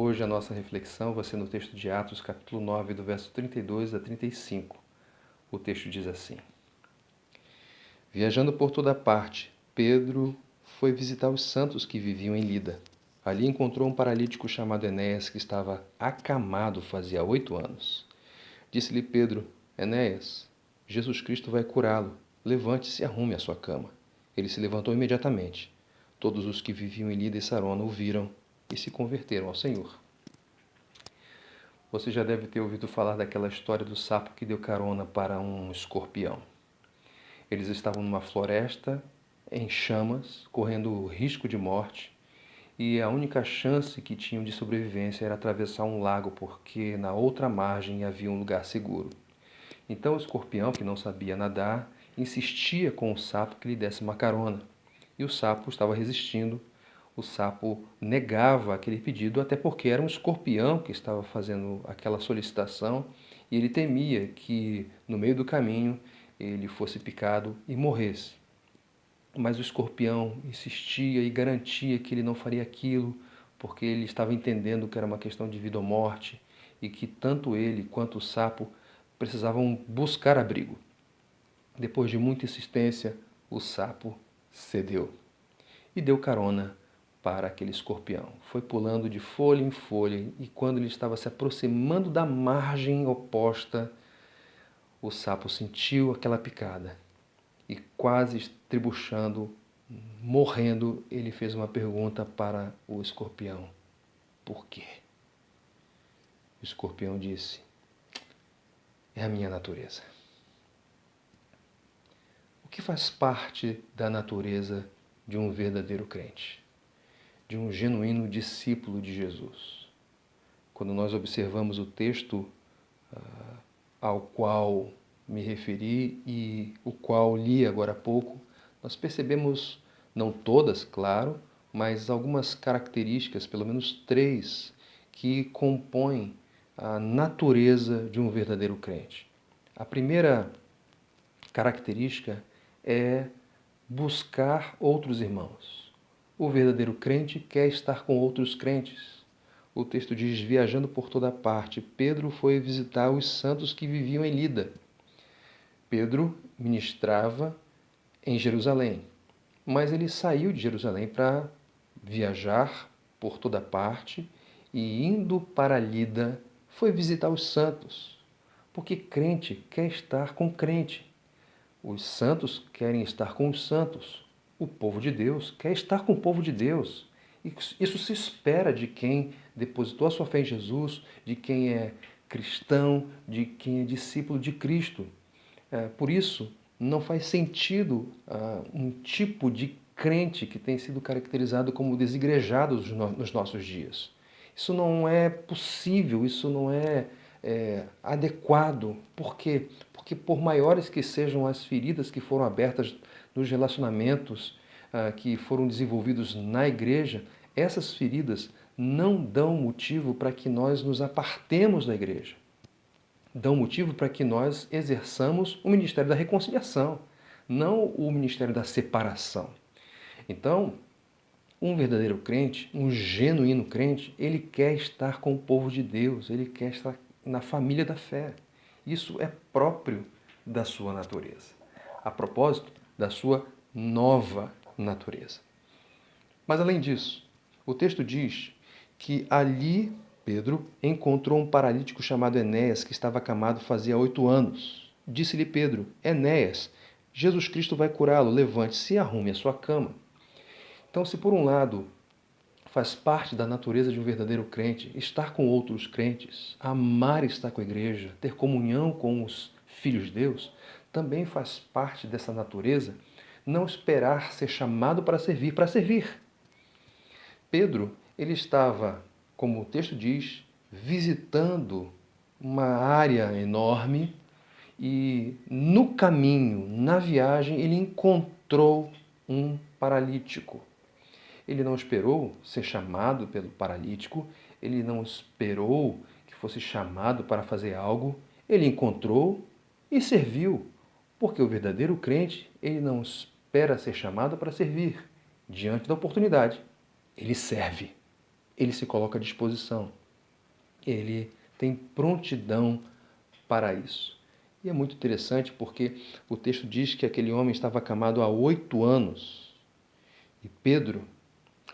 Hoje a nossa reflexão vai ser no texto de Atos, capítulo 9, do verso 32 a 35. O texto diz assim: Viajando por toda parte, Pedro foi visitar os santos que viviam em Lida. Ali encontrou um paralítico chamado Enéas, que estava acamado fazia 8 anos. Disse-lhe Pedro: Enéas, Jesus Cristo vai curá-lo. Levante-se e arrume a sua cama. Ele se levantou imediatamente. Todos os que viviam em Lida e Sarona o viram e se converteram ao Senhor. Você já deve ter ouvido falar daquela história do sapo que deu carona para um escorpião. Eles estavam numa floresta, em chamas, correndo risco de morte, e a única chance que tinham de sobrevivência era atravessar um lago, porque na outra margem havia um lugar seguro. Então o escorpião, que não sabia nadar, insistia com o sapo que lhe desse uma carona. E o sapo estava resistindo. O sapo negava aquele pedido, até porque era um escorpião que estava fazendo aquela solicitação e ele temia que, no meio do caminho, ele fosse picado e morresse. Mas o escorpião insistia e garantia que ele não faria aquilo, porque ele estava entendendo que era uma questão de vida ou morte e que tanto ele quanto o sapo precisavam buscar abrigo. Depois de muita insistência, o sapo cedeu e deu carona para aquele escorpião. Foi pulando de folha em folha e quando ele estava se aproximando da margem oposta, o sapo sentiu aquela picada e quase estribuchando, morrendo, ele fez uma pergunta para o escorpião: por quê? O escorpião disse: é a minha natureza. O que faz parte da natureza de um verdadeiro crente, de um genuíno discípulo de Jesus? Quando nós observamos o texto ao qual me referi e o qual li agora há pouco, nós percebemos, não todas, claro, mas algumas características, pelo menos 3, que compõem a natureza de um verdadeiro crente. A primeira característica é buscar outros irmãos. O verdadeiro crente quer estar com outros crentes. O texto diz: viajando por toda parte, Pedro foi visitar os santos que viviam em Lida. Pedro ministrava em Jerusalém, mas ele saiu de Jerusalém para viajar por toda parte e, indo para Lida, foi visitar os santos, porque crente quer estar com crente. Os santos querem estar com os santos. O povo de Deus quer estar com o povo de Deus. Isso se espera de quem depositou a sua fé em Jesus, de quem é cristão, de quem é discípulo de Cristo. Por isso, não faz sentido um tipo de crente que tem sido caracterizado como desigrejado nos nossos dias. Isso não é possível, isso não é adequado. Por quê? Porque por maiores que sejam as feridas que foram abertas nos relacionamentos que foram desenvolvidos na igreja, essas feridas não dão motivo para que nós nos apartemos da igreja. Dão motivo para que nós exerçamos o ministério da reconciliação, não o ministério da separação. Então, um verdadeiro crente, um genuíno crente, ele quer estar com o povo de Deus, ele quer estar na família da fé. Isso é próprio da sua natureza. A propósito, da sua nova natureza. Mas além disso, o texto diz que ali Pedro encontrou um paralítico chamado Enéas, que estava acamado fazia 8 anos. Disse-lhe Pedro: Enéas, Jesus Cristo vai curá-lo, levante-se e arrume a sua cama. Então, se por um lado faz parte da natureza de um verdadeiro crente estar com outros crentes, amar estar com a igreja, ter comunhão com os filhos de Deus, também faz parte dessa natureza não esperar ser chamado para servir. Pedro, ele estava, como o texto diz, visitando uma área enorme e no caminho, na viagem, ele encontrou um paralítico. Ele não esperou ser chamado pelo paralítico, ele não esperou que fosse chamado para fazer algo, ele encontrou e serviu, porque o verdadeiro crente, ele não espera ser chamado para servir. Diante da oportunidade, ele serve, ele se coloca à disposição. Ele tem prontidão para isso. E é muito interessante porque o texto diz que aquele homem estava acamado há 8 anos. E Pedro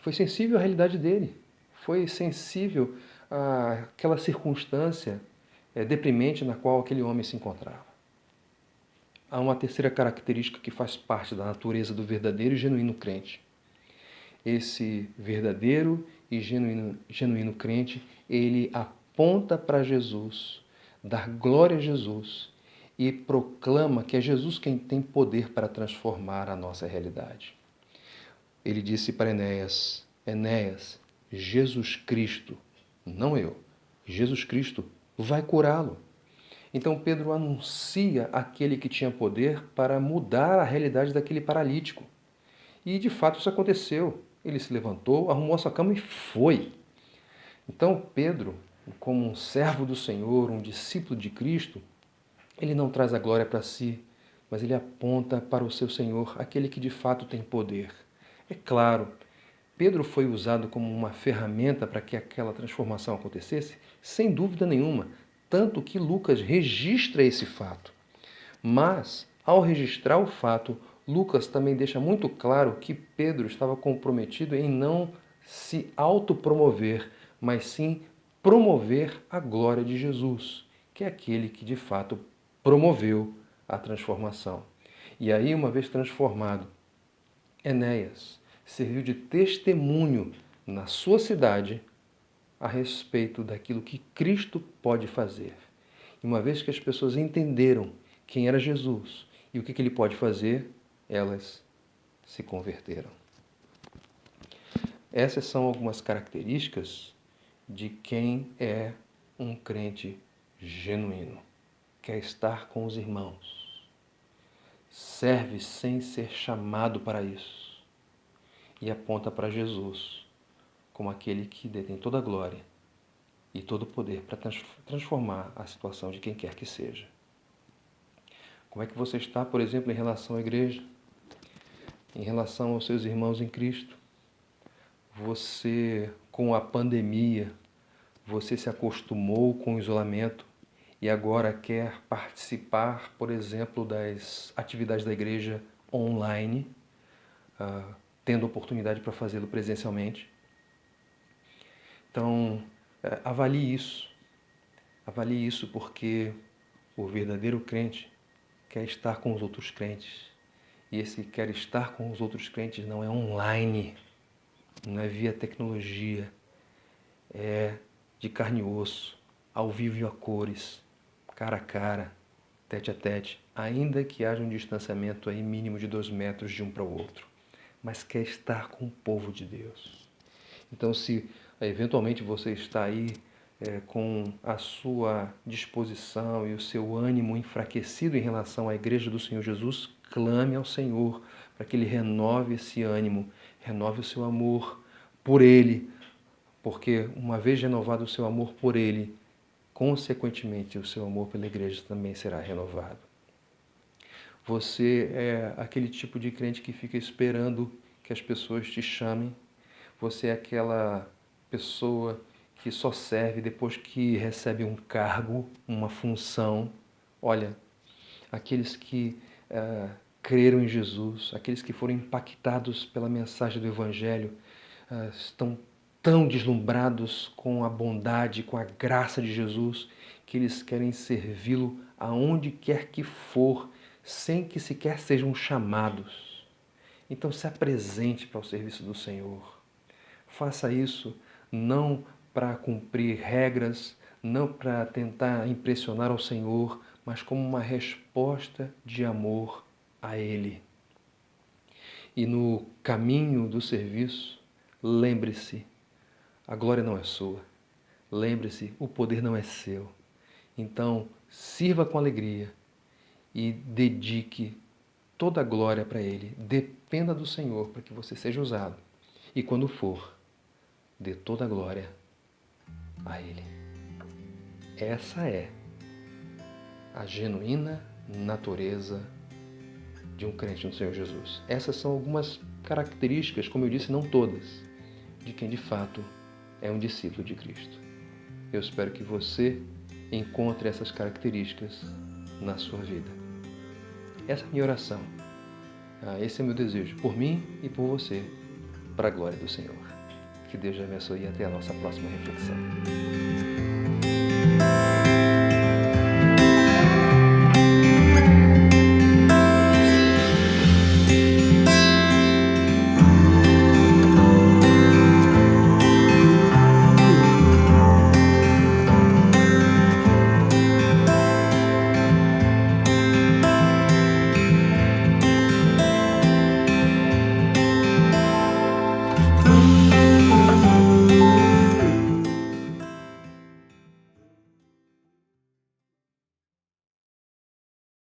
foi sensível à realidade dele. Foi sensível àquela circunstância deprimente na qual aquele homem se encontrava. Há uma terceira característica que faz parte da natureza do verdadeiro e genuíno crente. Esse verdadeiro e genuíno crente, ele aponta para Jesus, dá glória a Jesus e proclama que é Jesus quem tem poder para transformar a nossa realidade. Ele disse para Enéas, Enéas, Jesus Cristo, não eu, Jesus Cristo vai curá-lo. Então Pedro anuncia aquele que tinha poder para mudar a realidade daquele paralítico. E de fato isso aconteceu. Ele se levantou, arrumou a sua cama e foi. Então Pedro, como um servo do Senhor, um discípulo de Cristo, ele não traz a glória para si, mas ele aponta para o seu Senhor, aquele que de fato tem poder. É claro, Pedro foi usado como uma ferramenta para que aquela transformação acontecesse, sem dúvida nenhuma, tanto que Lucas registra esse fato. Mas, ao registrar o fato, Lucas também deixa muito claro que Pedro estava comprometido em não se autopromover, mas sim promover a glória de Jesus, que é aquele que de fato promoveu a transformação. E aí, uma vez transformado, Enéas serviu de testemunho na sua cidade a respeito daquilo que Cristo pode fazer. E uma vez que as pessoas entenderam quem era Jesus e o que ele pode fazer, elas se converteram. Essas são algumas características de quem é um crente genuíno. Quer estar com os irmãos. Serve sem ser chamado para isso. E aponta para Jesus como aquele que detém toda a glória e todo o poder para transformar a situação de quem quer que seja. Como é que você está, por exemplo, em relação à igreja? Em relação aos seus irmãos em Cristo? Você, com a pandemia, você se acostumou com o isolamento e agora quer participar, por exemplo, das atividades da igreja online, tendo oportunidade para fazê-lo presencialmente? Então, avalie isso. Avalie isso porque o verdadeiro crente quer estar com os outros crentes. E esse quer estar com os outros crentes não é online, não é via tecnologia, é de carne e osso, ao vivo e a cores, cara a cara, tete a tete, ainda que haja um distanciamento aí mínimo de 2 metros de um para o outro, mas quer estar com o povo de Deus. Então, se eventualmente você está aí com a sua disposição e o seu ânimo enfraquecido em relação à Igreja do Senhor Jesus, clame ao Senhor para que Ele renove esse ânimo, renove o seu amor por Ele, porque uma vez renovado o seu amor por Ele, consequentemente o seu amor pela Igreja também será renovado. Você é aquele tipo de crente que fica esperando que as pessoas te chamem. Você é aquela pessoa que só serve depois que recebe um cargo, uma função. Olha, aqueles que creram em Jesus, aqueles que foram impactados pela mensagem do Evangelho, estão tão deslumbrados com a bondade, com a graça de Jesus, que eles querem servi-lo aonde quer que for, sem que sequer sejam chamados. Então se apresente para o serviço do Senhor. Faça isso não para cumprir regras, não para tentar impressionar ao Senhor, mas como uma resposta de amor a Ele. E no caminho do serviço, lembre-se, a glória não é sua. Lembre-se, o poder não é seu. Então, sirva com alegria e dedique toda a glória para Ele. Dependa do Senhor para que você seja usado. E quando for, dê toda a glória a Ele. Essa é a genuína natureza de um crente no Senhor Jesus. Essas são algumas características, como eu disse, não todas, de quem de fato é um discípulo de Cristo. Eu espero que você encontre essas características na sua vida. Essa é a minha oração. Esse é o meu desejo, por mim e por você, para a glória do Senhor. Que Deus te abençoe e até a nossa próxima reflexão.